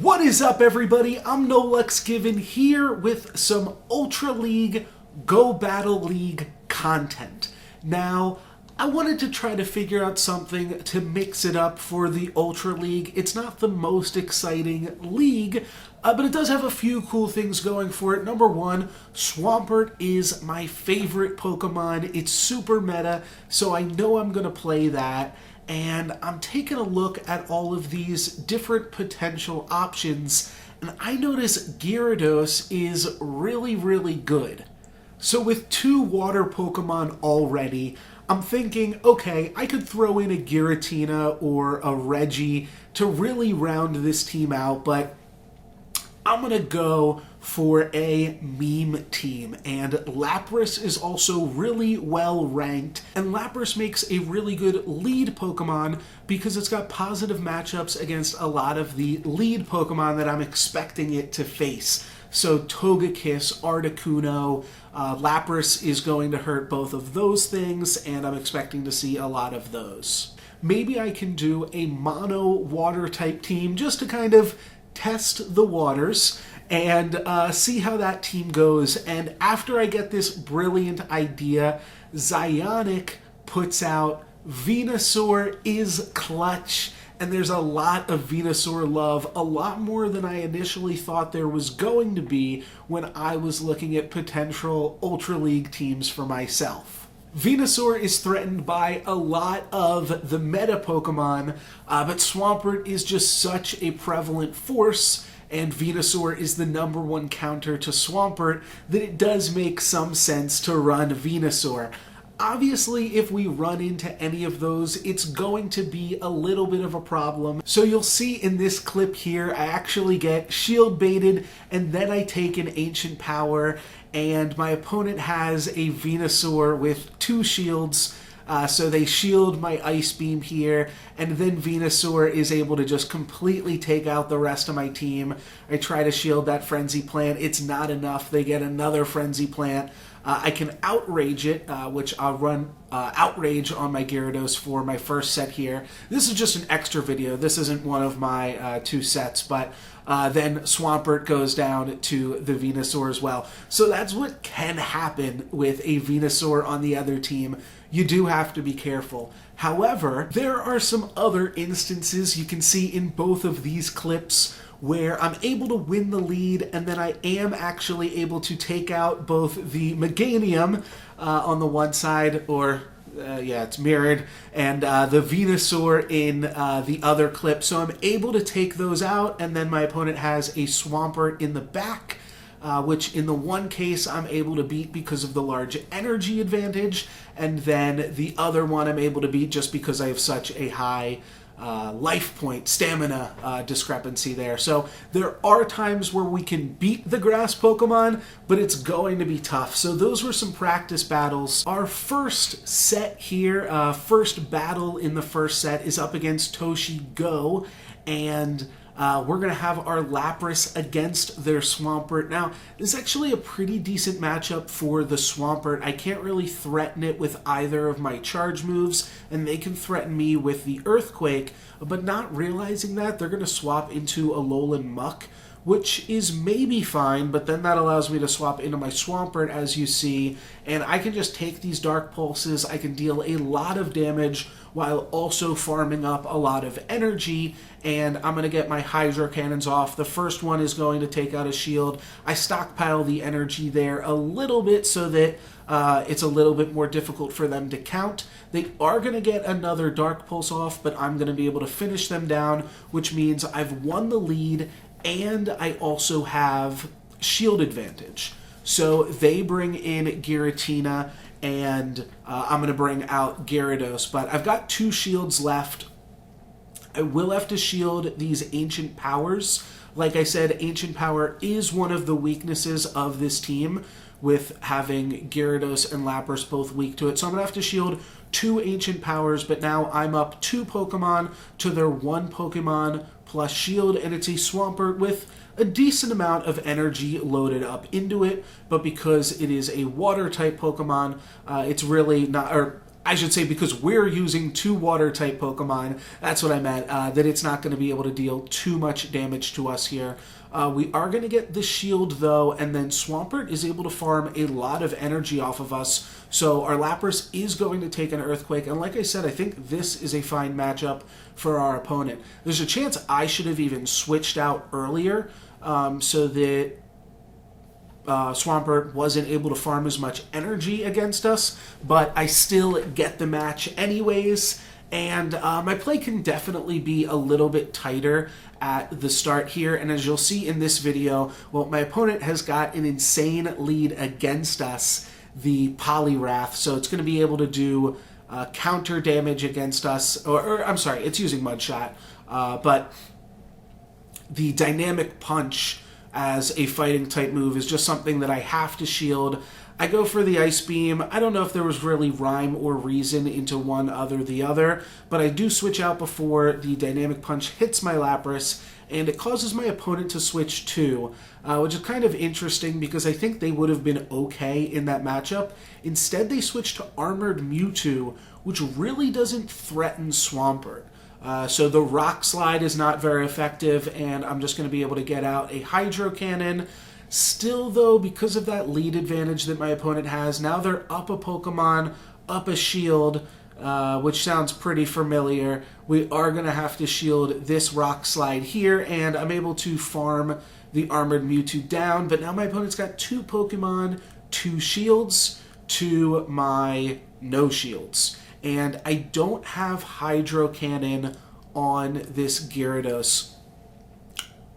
What is up, everybody? I'm NoLucksGiven here with some Ultra League Go Battle League content. Now, I wanted to try to figure out something to mix it up for the Ultra League. It's not the most exciting league, but it does have a few cool things going for it. Number one, Swampert is my favorite Pokemon. It's super meta, so I know I'm going to play that. And I'm taking a look at all of these different potential options, and I notice Gyarados is really good. So with two water Pokemon already, I'm thinking, okay, I could throw in a Giratina or a Reggie to really round this team out, but I'm going to go for a meme team, and Lapras is also really well ranked, and Lapras makes a really good lead Pokemon because it's got positive matchups against a lot of the lead Pokemon that I'm expecting it to face. So Togekiss, Articuno, Lapras is going to hurt both of those things, and I'm expecting to see a lot of those. Maybe I can do a mono water type team just to kind of test the waters and see how that team goes. And after I get this brilliant idea, Zionic puts out Venusaur is clutch, and there's a lot of Venusaur love, a lot more than I initially thought there was going to be when I was looking at potential Ultra League teams for myself. Venusaur is threatened by a lot of the meta Pokemon, but Swampert is just such a prevalent force, and Venusaur is the #1 counter to Swampert, that it does make some sense to run Venusaur. Obviously, if we run into any of those, it's going to be a little bit of a problem. So you'll see in this clip here, I actually get shield baited, and then I take an Ancient Power, and my opponent has a Venusaur with 2 shields, so they shield my Ice Beam here, and then Venusaur is able to just completely take out the rest of my team. I try to shield that Frenzy Plant. It's not enough. They get another Frenzy Plant. I can Outrage it, which I'll run Outrage on my Gyarados for my first set here. This is just an extra video. This isn't one of my 2 sets, but then Swampert goes down to the Venusaur as well. So that's what can happen with a Venusaur on the other team. You do have to be careful. However, there are some other instances you can see in both of these clips where I'm able to win the lead, and then I am actually able to take out both the Meganium on the one side, or yeah, it's mirrored, and the Venusaur in the other clip. So I'm able to take those out, and then my opponent has a Swampert in the back, which in the one case I'm able to beat because of the large energy advantage, and then the other one I'm able to beat just because I have such a high life point, stamina discrepancy there. So there are times where we can beat the grass Pokemon, but it's going to be tough. So those were some practice battles. Our first set here, first battle in the first set is up against Toshi Go, and we're going to have our Lapras against their Swampert. Now, this is actually a pretty decent matchup for the Swampert. I can't really threaten it with either of my charge moves, and they can threaten me with the Earthquake, but not realizing that, they're going to swap into Alolan Muck, which is maybe fine, but then that allows me to swap into my Swampert, as you see, and I can just take these Dark Pulses. I can deal a lot of damage while also farming up a lot of energy, and I'm going to get my Hydro Cannons off. The first one is going to take out a shield. I stockpile the energy there a little bit so that it's a little bit more difficult for them to count. They are going to get another Dark Pulse off, but I'm going to be able to finish them down, which means I've won the lead, and I also have shield advantage. So they bring in Giratina, and I'm going to bring out Gyarados, but I've got 2 shields left. I will have to shield these Ancient Powers. Like I said, Ancient Power is one of the weaknesses of this team, with having Gyarados and Lapras both weak to it. So I'm going to have to shield 2 Ancient Powers, but now I'm up 2 Pokemon to their 1 Pokemon plus shield, and it's a Swampert with a decent amount of energy loaded up into it, but because it is a water type Pokemon, it's really not, or I should say because we're using 2 water-type Pokemon, that's what I meant, that it's not going to be able to deal too much damage to us here. We are going to get the shield, though, and then Swampert is able to farm a lot of energy off of us, so our Lapras is going to take an Earthquake, and like I said, I think this is a fine matchup for our opponent. There's a chance I should have even switched out earlier, so that Swampert wasn't able to farm as much energy against us, but I still get the match anyways, and my play can definitely be a little bit tighter at the start here, and as you'll see in this video, well, my opponent has got an insane lead against us, the Poliwrath, so it's going to be able to do counter damage against us, or I'm sorry, it's using Mudshot, but the Dynamic Punch as a fighting type move is just something that I have to shield. I go for the Ice Beam. I don't know if there was really rhyme or reason into one other the other, but I do switch out before the Dynamic Punch hits my Lapras, and it causes my opponent to switch too, which is kind of interesting because I think they would have been okay in that matchup. Instead, they switched to Armored Mewtwo, which really doesn't threaten Swampert. So the Rock Slide is not very effective, and I'm just going to be able to get out a Hydro Cannon. Still, though, because of that lead advantage that my opponent has, now they're up a Pokemon, up a shield, which sounds pretty familiar. We are going to have to shield this Rock Slide here, and I'm able to farm the Armored Mewtwo down, but now my opponent's got 2 Pokemon, 2 shields, to my no shields. And I don't have Hydro Cannon on this Gyarados.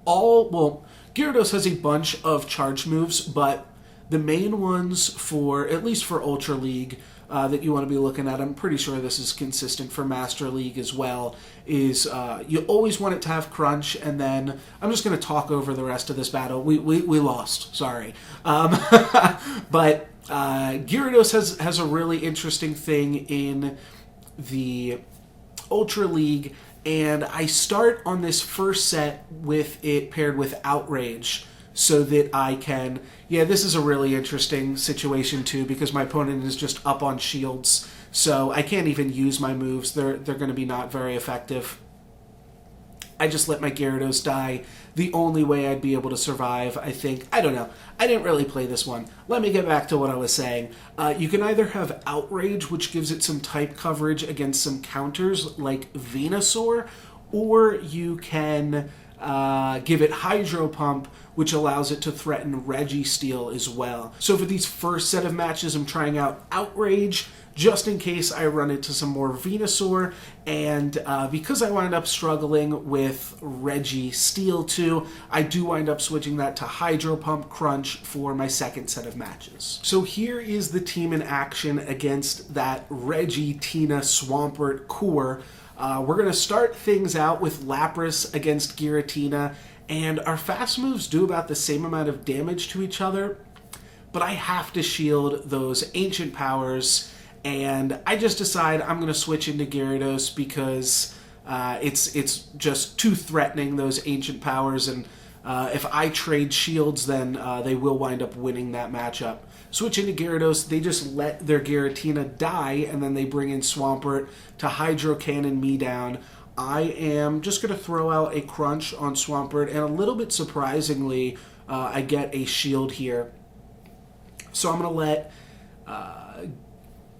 Gyarados has a bunch of charge moves, but the main ones for, at least for Ultra League, that you want to be looking at, I'm pretty sure this is consistent for Master League as well, is you always want it to have Crunch, and then I'm just going to talk over the rest of this battle. We lost, sorry. But Gyarados has a really interesting thing in the Ultra League, and I start on this first set with it paired with Outrage so that I can... Yeah, this is a really interesting situation too because my opponent is just up on shields, so I can't even use my moves. They're going to be not very effective. I just let my Gyarados die. The only way I'd be able to survive, I think. I don't know. I didn't really play this one. Let me get back to what I was saying. You can either have Outrage, which gives it some type coverage against some counters like Venusaur, or you can give it Hydro Pump, which allows it to threaten Registeel as well. So for these first set of matches, I'm trying out Outrage, just in case I run into some more Venusaur, and because I wind up struggling with Registeel too, I do wind up switching that to Hydro Pump Crunch for my second set of matches. So here is the team in action against that Regitina Swampert core. We're going to start things out with Lapras against Giratina, and our fast moves do about the same amount of damage to each other, but I have to shield those Ancient Powers, and I just decide I'm going to switch into Gyarados because it's just too threatening, those Ancient Powers, and if I trade shields, then they will wind up winning that matchup. Switching to Gyarados, they just let their Giratina die, and then they bring in Swampert to Hydro Cannon me down. I am just going to throw out a Crunch on Swampert, and a little bit surprisingly, I get a shield here. So I'm going to let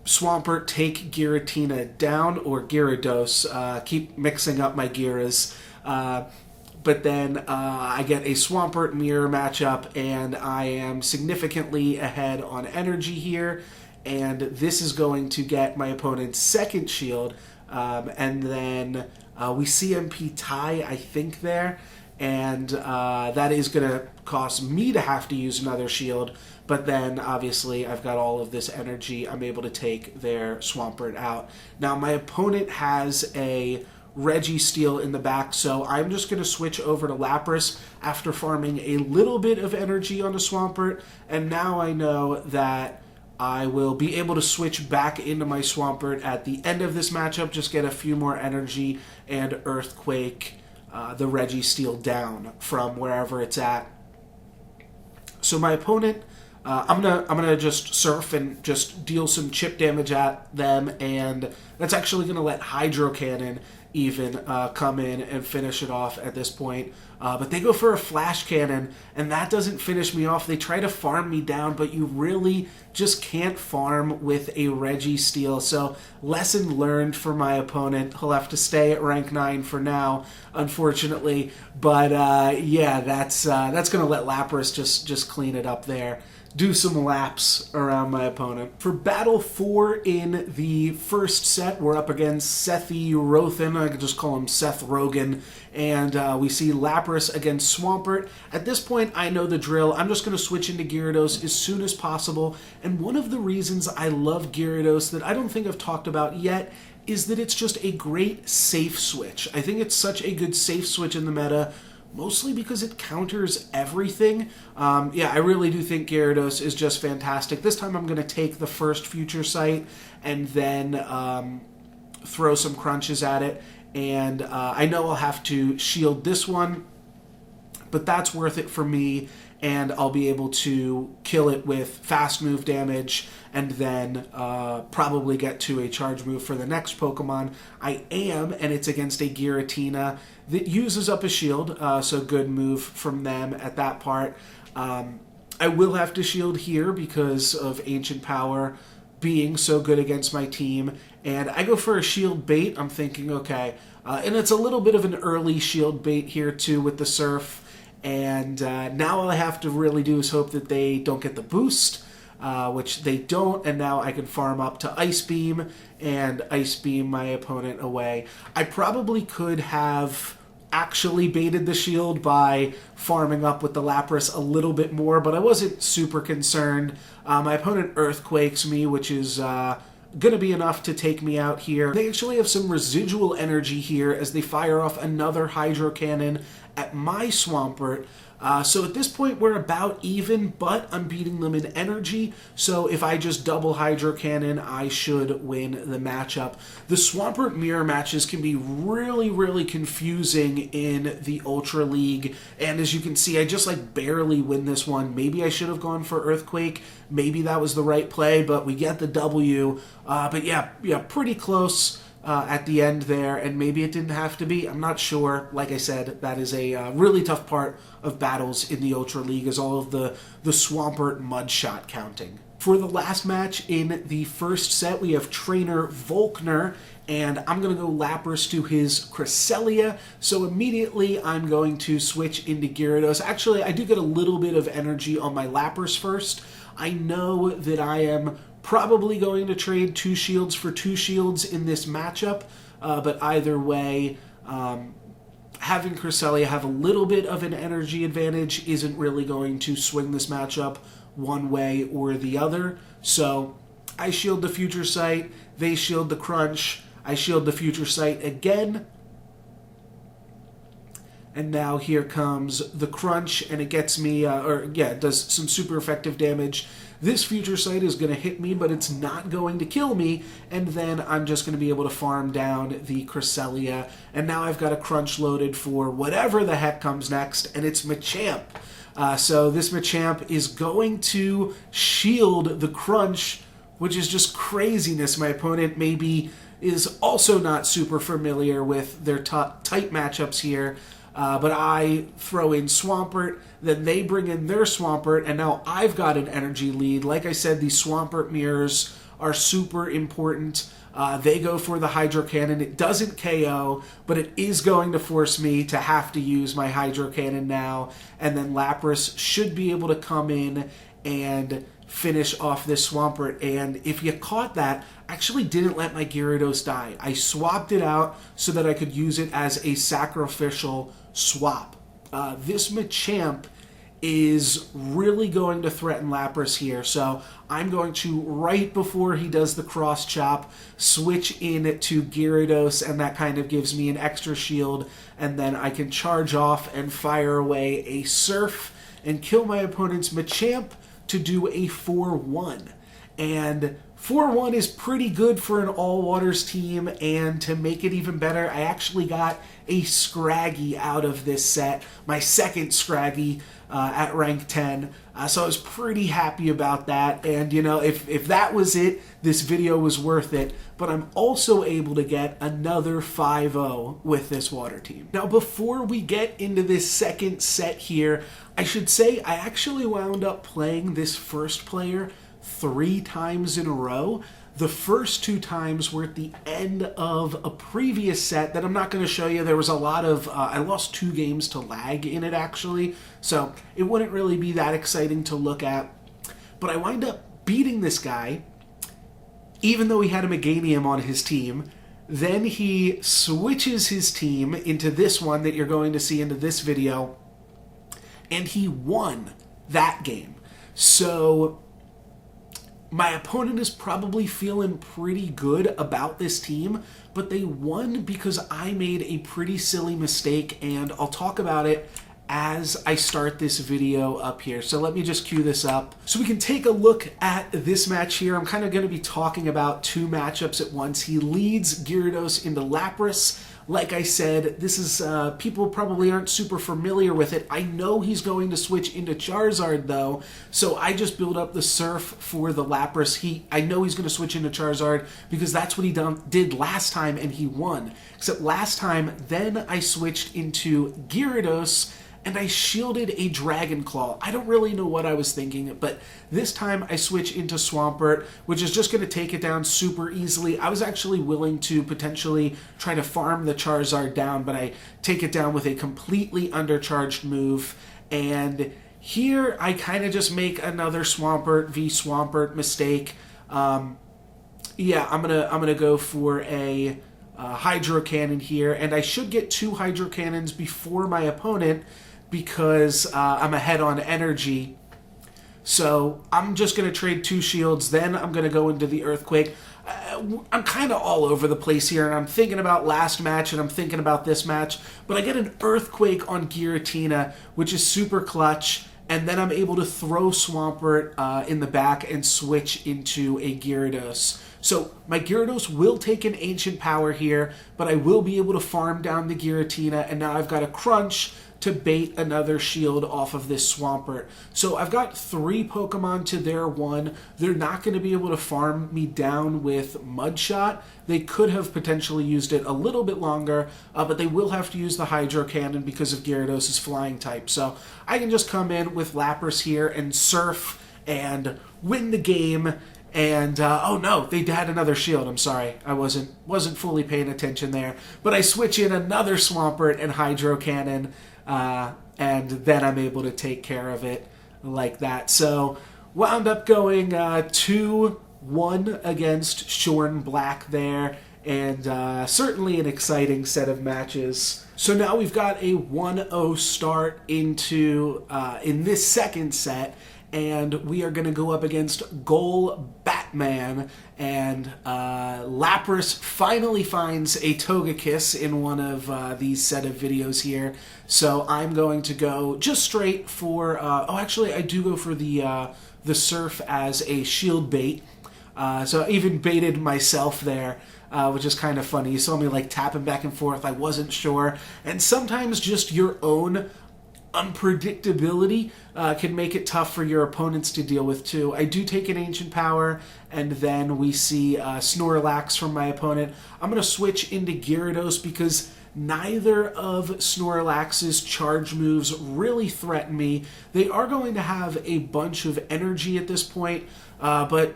Swampert take Giratina down, or Gyarados. Keep mixing up my Gyras. But then I get a Swampert mirror matchup, and I am significantly ahead on energy here, and this is going to get my opponent's second shield, and then we CMP tie, I think, there, and that is going to cause me to have to use another shield, but then obviously I've got all of this energy. I'm able to take their Swampert out. Now my opponent has a Registeel in the back, so I'm just going to switch over to Lapras after farming a little bit of energy on the Swampert, and now I know that I will be able to switch back into my Swampert at the end of this matchup, just get a few more energy and Earthquake the Registeel down from wherever it's at. So my opponent I'm gonna just surf and just deal some chip damage at them, and that's actually gonna let Hydro Cannon even come in and finish it off at this point. But they go for a Flash Cannon, and that doesn't finish me off. They try to farm me down, but you really just can't farm with a Registeel. So lesson learned for my opponent. He'll have to stay at rank 9 for now, unfortunately. But yeah, that's going to let Lapras just clean it up there. Do some laps around my opponent. For battle 4 in the first set, we're up against Sethi Rothan. I could just call him Seth Rogen. And we see Lapras against Swampert. At this point, I know the drill. I'm just going to switch into Gyarados as soon as possible. And one of the reasons I love Gyarados that I don't think I've talked about yet is that it's just a great safe switch. I think it's such a good safe switch in the meta, mostly because it counters everything. Yeah, I really do think Gyarados is just fantastic. This time I'm going to take the first Future Sight and then throw some crunches at it. And I know I'll have to shield this one, but that's worth it for me. And I'll be able to kill it with fast move damage and then probably get to a charge move for the next Pokemon. I am, and it's against a Giratina that uses up a shield, so good move from them at that part. I will have to shield here because of Ancient Power being so good against my team, and I go for a shield bait. I'm thinking, okay, and it's a little bit of an early shield bait here too with the Surf. And now all I have to really do is hope that they don't get the boost, which they don't, and now I can farm up to Ice Beam and Ice Beam my opponent away. I probably could have actually baited the shield by farming up with the Lapras a little bit more, but I wasn't super concerned. My opponent Earthquakes me, which is going to be enough to take me out here. They actually have some residual energy here as they fire off another Hydro Cannon at my Swampert. So at this point we're about even, but I'm beating them in energy, so if I just double Hydro Cannon, I should win the matchup. The Swampert mirror matches can be really, really confusing in the Ultra League, and as you can see, I just like barely win this one. Maybe I should have gone for Earthquake, maybe that was the right play, but we get the W. But yeah, pretty close at the end there, and maybe it didn't have to be. I'm not sure. Like I said, that is a really tough part of battles in the Ultra League, is all of the Swampert mud shot counting. For the last match in the first set, we have Trainer Volkner, and I'm going to go Lapras to his Cresselia, so immediately I'm going to switch into Gyarados. Actually, I do get a little bit of energy on my Lapras first. I know that I am probably going to trade 2 shields for 2 shields in this matchup, but either way, having Cresselia have a little bit of an energy advantage isn't really going to swing this matchup one way or the other. So I shield the Future Sight, they shield the Crunch, I shield the Future Sight again, and now here comes the Crunch, and it gets me, it does some super effective damage. This Future Sight is going to hit me, but it's not going to kill me, and then I'm just going to be able to farm down the Cresselia, and now I've got a Crunch loaded for whatever the heck comes next, and it's Machamp. So this Machamp is going to shield the Crunch, which is just craziness. My opponent maybe is also not super familiar with their tight matchups here. But I throw in Swampert, then they bring in their Swampert, and now I've got an energy lead. Like I said, these Swampert mirrors are super important. They go for the Hydro Cannon. It doesn't KO, but it is going to force me to have to use my Hydro Cannon now, and then Lapras should be able to come in and finish off this Swampert. And if you caught that, I actually didn't let my Gyarados die. I swapped it out so that I could use it as a sacrificial swap. This Machamp is really going to threaten Lapras here, so I'm going to, right before he does the cross chop, switch in to Gyarados, and that kind of gives me an extra shield, and then I can charge off and fire away a Surf and kill my opponent's Machamp to do a 4-1. And 4-1 is pretty good for an all-waters team, and to make it even better, I actually got a Scraggy out of this set, my second Scraggy at rank 10, so I was pretty happy about that. And you know, if that was it, this video was worth it. But I'm also able to get another 5-0 with this water team. Now, before we get into this second set here, I should say I actually wound up playing this first player 3 times in a row. The first 2 times were at the end of a previous set that I'm not going to show you. There was a lot of, I lost 2 games to lag in it actually, so it wouldn't really be that exciting to look at. But I wind up beating this guy, even though he had a Meganium on his team. Then he switches his team into this one that you're going to see into this video, and he won that game. So my opponent is probably feeling pretty good about this team, but they won because I made a pretty silly mistake, and I'll talk about it as I start this video up here. So let me just cue this up so we can take a look at this match here. I'm kind of going to be talking about 2 matchups at once. He leads Gyarados into Lapras. Like I said, this is, people probably aren't super familiar with it. I know he's going to switch into Charizard though, so I just built up the Surf for the Lapras. I know he's going to switch into Charizard because that's what he did last time and he won. Except last time, then I switched into Gyarados and I shielded a Dragon Claw. I don't really know what I was thinking, but this time I switch into Swampert, which is just going to take it down super easily. I was actually willing to potentially try to farm the Charizard down, but I take it down with a completely undercharged move. And here I kind of just make another Swampert v Swampert mistake. Yeah, I'm gonna go for a Hydro Cannon here, and I should get 2 Hydro Cannons before my opponent, because I'm ahead on energy. So I'm just going to trade 2 shields, then I'm going to go into the Earthquake. I'm kind of all over the place here, and I'm thinking about last match, and I'm thinking about this match, but I get an Earthquake on Giratina, which is super clutch, and then I'm able to throw Swampert in the back and switch into a Gyarados. So my Gyarados will take an Ancient Power here, but I will be able to farm down the Giratina, and now I've got a Crunch to bait another shield off of this Swampert. So I've got 3 Pokemon to their 1. They're not going to be able to farm me down with Mudshot. They could have potentially used it a little bit longer, but they will have to use the Hydro Cannon because of Gyarados' flying type. So I can just come in with Lapras here and Surf and win the game. And, oh no, they had another shield. I'm sorry. I wasn't fully paying attention there. But I switch in another Swampert and Hydro Cannon, and then I'm able to take care of it like that. So, wound up going 2-1 against Shorn Black there, and certainly an exciting set of matches. So now we've got a 1-0 start into in this second set, and we are going to go up against Goal Batman, and Lapras finally finds a Togekiss in one of these set of videos here. So I'm going to go just straight for, oh actually I do go for the Surf as a shield bait. So I even baited myself there, which is kind of funny. You saw me like tapping back and forth, I wasn't sure. And sometimes just your own unpredictability can make it tough for your opponents to deal with too. I do take an Ancient Power, and then we see Snorlax from my opponent. I'm going to switch into Gyarados because neither of Snorlax's charge moves really threaten me. They are going to have a bunch of energy at this point, but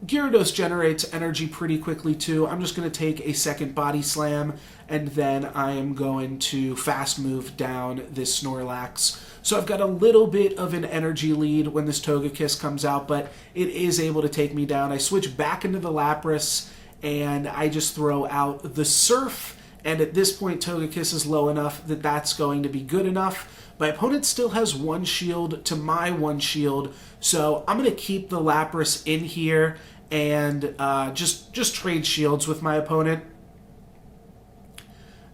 Gyarados generates energy pretty quickly too. I'm just going to take a second Body Slam, and then I am going to fast move down this Snorlax. So I've got a little bit of an energy lead when this Togekiss comes out, but it is able to take me down. I switch back into the Lapras, and I just throw out the Surf, and at this point Togekiss is low enough that that's going to be good enough. My opponent still has 1 shield to my 1 shield, so I'm going to keep the Lapras in here and just trade shields with my opponent.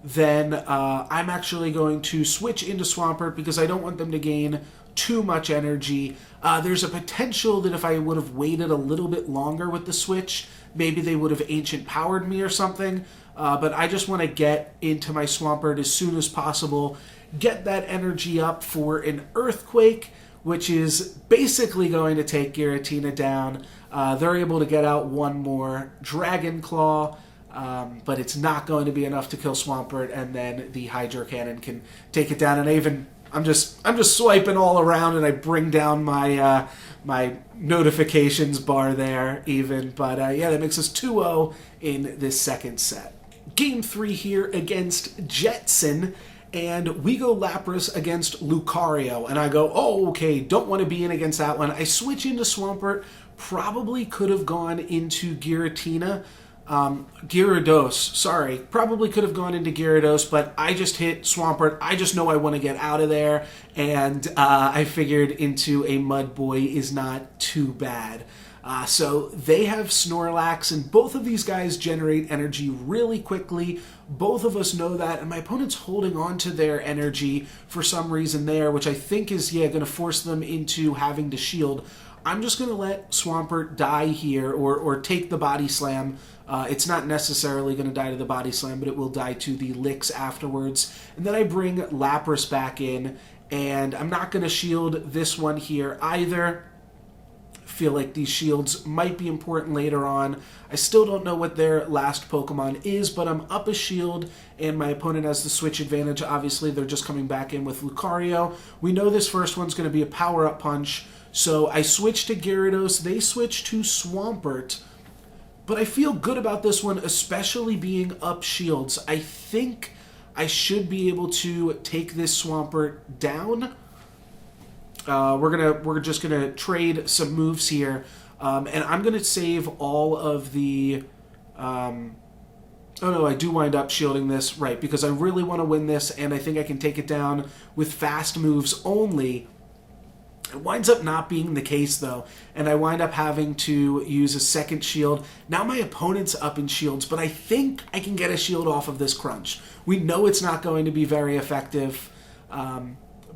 then I'm actually going to switch into Swampert because I don't want them to gain too much energy. There's a potential that if I would have waited a little bit longer with the switch, maybe they would have Ancient Powered me or something. But I just want to get into my Swampert as soon as possible, get that energy up for an Earthquake, which is basically going to take Giratina down. They're able to get out one more Dragon Claw, but it's not going to be enough to kill Swampert, and then the Hydro Cannon can take it down. And I'm just swiping all around, and I bring down my my notifications bar there even. But yeah, that makes us 2-0 in this second set. Game 3 here against Jetson. And we go Lapras against Lucario. And I go, oh, okay, don't want to be in against that one. I switch into Swampert. Probably could have gone into Giratina. Gyarados, sorry. Probably could have gone into Gyarados, but I just hit Swampert. I just know I want to get out of there. And I figured into a Mud Boy is not too bad. So they have Snorlax, and both of these guys generate energy really quickly. Both of us know that, and my opponent's holding on to their energy for some reason there, which I think is, going to force them into having to shield. I'm just going to let Swampert die here, or take the Body Slam. It's not necessarily going to die to the Body Slam, but it will die to the Licks afterwards. And then I bring Lapras back in, and I'm not going to shield this one here either. Feel like these shields might be important later on. I still don't know what their last Pokemon is, but I'm up a shield, and my opponent has the switch advantage. Obviously, they're just coming back in with Lucario. We know this first one's going to be a power-up punch, so I switch to Gyarados. They switch to Swampert, but I feel good about this one, especially being up shields. I think I should be able to take this Swampert down. We're just gonna trade some moves here, and I'm gonna save all of the. Oh no, I do wind up shielding this, right, because I really want to win this, and I think I can take it down with fast moves only. It winds up not being the case though, and I wind up having to use a second shield. Now my opponent's up in shields, but I think I can get a shield off of this crunch. We know it's not going to be very effective.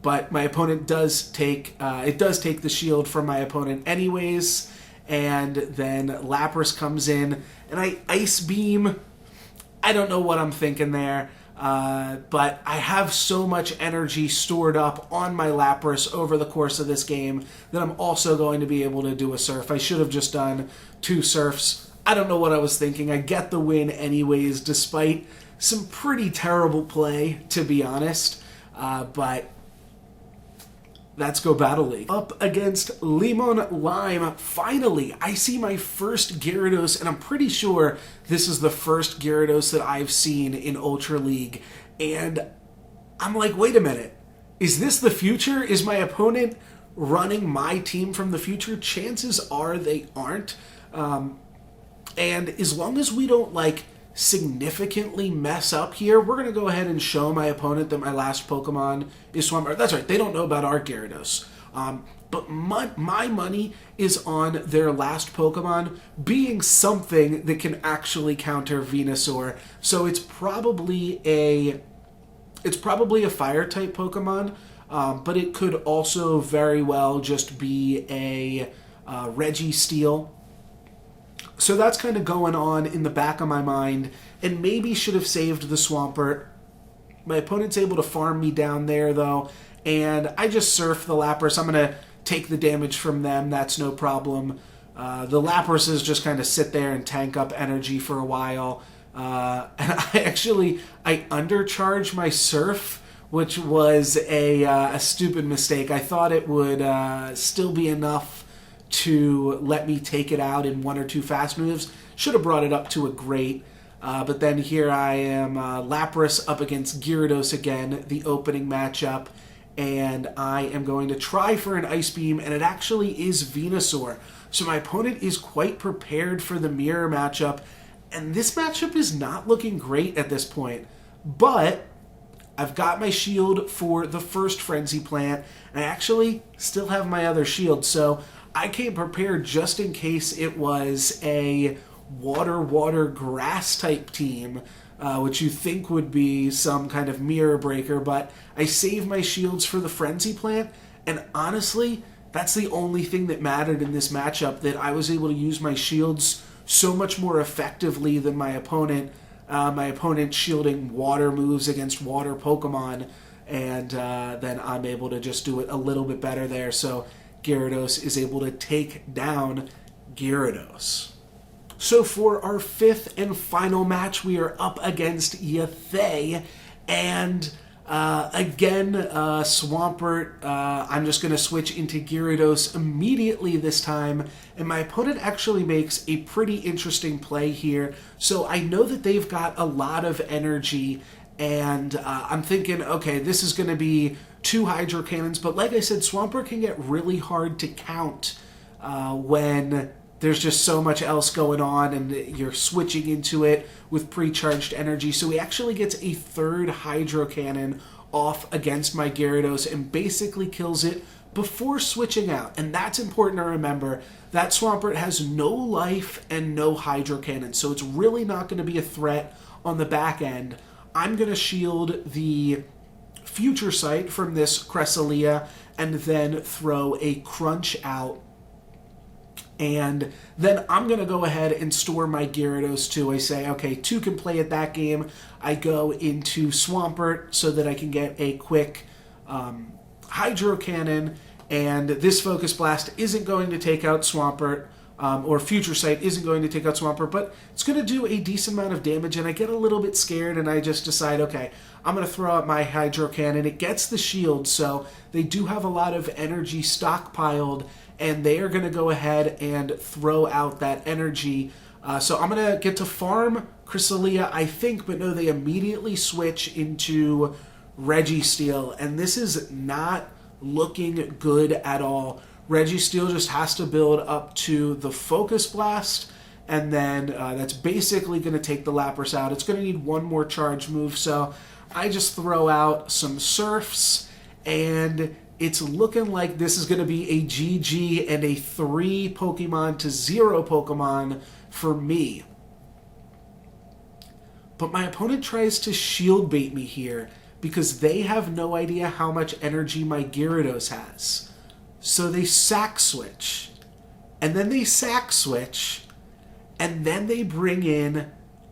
But my opponent does take the shield from my opponent anyways, and then Lapras comes in, and I Ice Beam. I don't know what I'm thinking there, but I have so much energy stored up on my Lapras over the course of this game that I'm also going to be able to do a Surf. I should have just done 2 Surfs. I don't know what I was thinking. I get the win anyways, despite some pretty terrible play, to be honest, but... Let's go Battle League. Up against Lemon Lime. Finally, I see my first Gyarados, and I'm pretty sure this is the first Gyarados that I've seen in Ultra League. And I'm like, wait a minute. Is this the future? Is my opponent running my team from the future? Chances are they aren't. And as long as we don't, significantly mess up here, we're going to go ahead and show my opponent that my last Pokemon is Swampert. That's right, they don't know about our Gyarados. But my money is on their last Pokemon being something that can actually counter Venusaur. So it's probably a Fire-type Pokemon, but it could also very well just be a Registeel. So that's kind of going on in the back of my mind, and maybe should have saved the Swampert. My opponent's able to farm me down there, though, and I just Surf the Lapras. I'm going to take the damage from them. That's no problem. The Laprases just kind of sit there and tank up energy for a while. And I undercharge my Surf, which was a stupid mistake. I thought it would still be enough to let me take it out in 1 or 2 fast moves. Should have brought it up to a great. But then here I am, Lapras up against Gyarados again, the opening matchup. And I am going to try for an Ice Beam, and it actually is Venusaur. So my opponent is quite prepared for the mirror matchup. And this matchup is not looking great at this point. But I've got my shield for the first Frenzy Plant, and I actually still have my other shield. So I came prepared just in case it was a water grass type team. which you think would be some kind of mirror breaker, but I save my shields for the Frenzy Plant, and honestly, that's the only thing that mattered in this matchup, that I was able to use my shields so much more effectively than my opponent. My opponent shielding water moves against water Pokemon, and then I'm able to just do it a little bit better there, so Gyarados is able to take down Gyarados. So for our fifth and final match, we are up against Yathay, and again, Swampert, I'm just going to switch into Gyarados immediately this time, and my opponent actually makes a pretty interesting play here. So I know that they've got a lot of energy, and I'm thinking, okay, this is going to be 2 Hydro Cannons, but like I said, Swampert can get really hard to count when there's just so much else going on and you're switching into it with pre-charged energy. So he actually gets a 3rd Hydro Cannon off against my Gyarados and basically kills it before switching out. And that's important to remember, that Swampert has no life and no Hydro Cannon, so it's really not going to be a threat on the back end. I'm going to shield the Future Sight from this Cresselia and then throw a Crunch out. And then I'm going to go ahead and store my Gyarados too. I say, okay, 2 can play at that game. I go into Swampert so that I can get a quick Hydro Cannon. And this Focus Blast isn't going to take out Swampert, or Future Sight isn't going to take out Swampert, but it's going to do a decent amount of damage. And I get a little bit scared and I just decide, okay, I'm going to throw out my Hydro Cannon. It gets the shield, so they do have a lot of energy stockpiled, and they are going to go ahead and throw out that energy. So I'm going to get to farm Cresselia, I think, but no, they immediately switch into Registeel, and this is not looking good at all. Registeel just has to build up to the Focus Blast, and then that's basically going to take the Lapras out. It's going to need 1 more charge move, so I just throw out some Surfs, and it's looking like this is going to be a GG and a 3 Pokemon to 0 Pokemon for me. But my opponent tries to shield bait me here because they have no idea how much energy my Gyarados has. So they Sack Switch, and then they Sack Switch, and then they bring in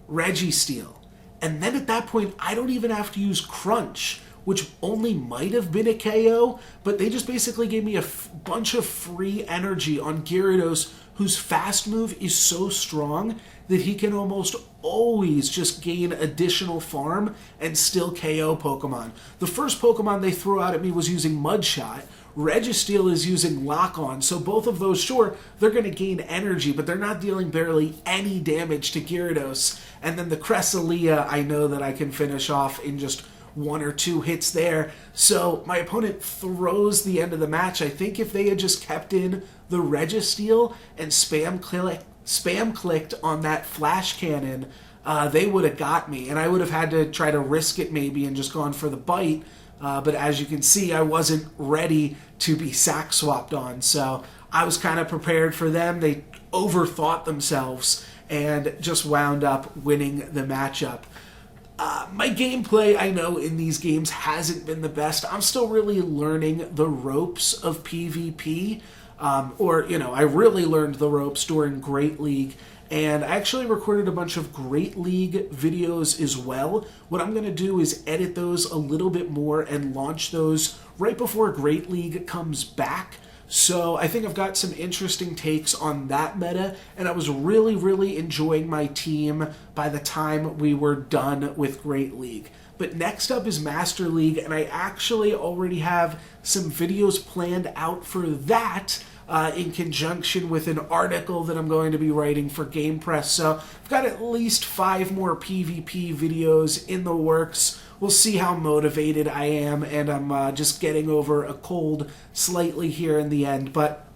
Registeel. And then at that point, I don't even have to use Crunch, which only might have been a KO, but they just basically gave me a bunch of free energy on Gyarados, whose fast move is so strong that he can almost always just gain additional farm and still KO Pokemon. The first Pokemon they threw out at me was using Mud Shot. Registeel is using Lock On, so both of those, sure, they're going to gain energy, but they're not dealing barely any damage to Gyarados. And then the Cresselia, I know that I can finish off in just 1 or 2 hits there. So my opponent throws the end of the match. I think if they had just kept in the Registeel and spam clicked on that Flash Cannon, they would have got me. And I would have had to try to risk it maybe and just gone for the bite. But as you can see, I wasn't ready to be sack swapped on. So I was kind of prepared for them. They overthought themselves and just wound up winning the matchup. My gameplay, I know, in these games hasn't been the best. I'm still really learning the ropes of PvP. I really learned the ropes during Great League. And I actually recorded a bunch of Great League videos as well. What I'm going to do is edit those a little bit more and launch those right before Great League comes back. So I think I've got some interesting takes on that meta, and I was really, really enjoying my team by the time we were done with Great League. But next up is Master League, and I actually already have some videos planned out for that in conjunction with an article that I'm going to be writing for Game Press. So I've got at least 5 more PvP videos in the works. We'll see how motivated I am, and I'm just getting over a cold slightly here in the end. But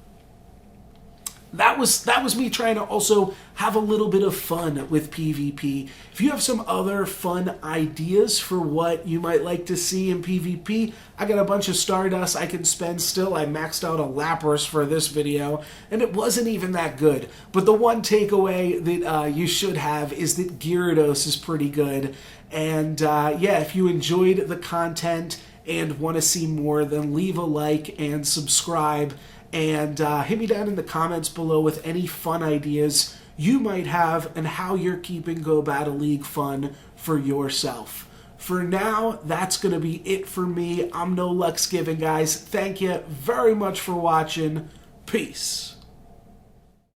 that was me trying to also have a little bit of fun with PvP. If you have some other fun ideas for what you might like to see in PvP, I got a bunch of Stardust I can spend still. I maxed out a Lapras for this video, and it wasn't even that good. But the one takeaway that you should have is that Gyarados is pretty good. And yeah, if you enjoyed the content and want to see more, then leave a like and subscribe. And hit me down in the comments below with any fun ideas you might have and how you're keeping Go Battle League fun for yourself. For now, that's going to be it for me. I'm NoLucksGiven, guys. Thank you very much for watching. Peace.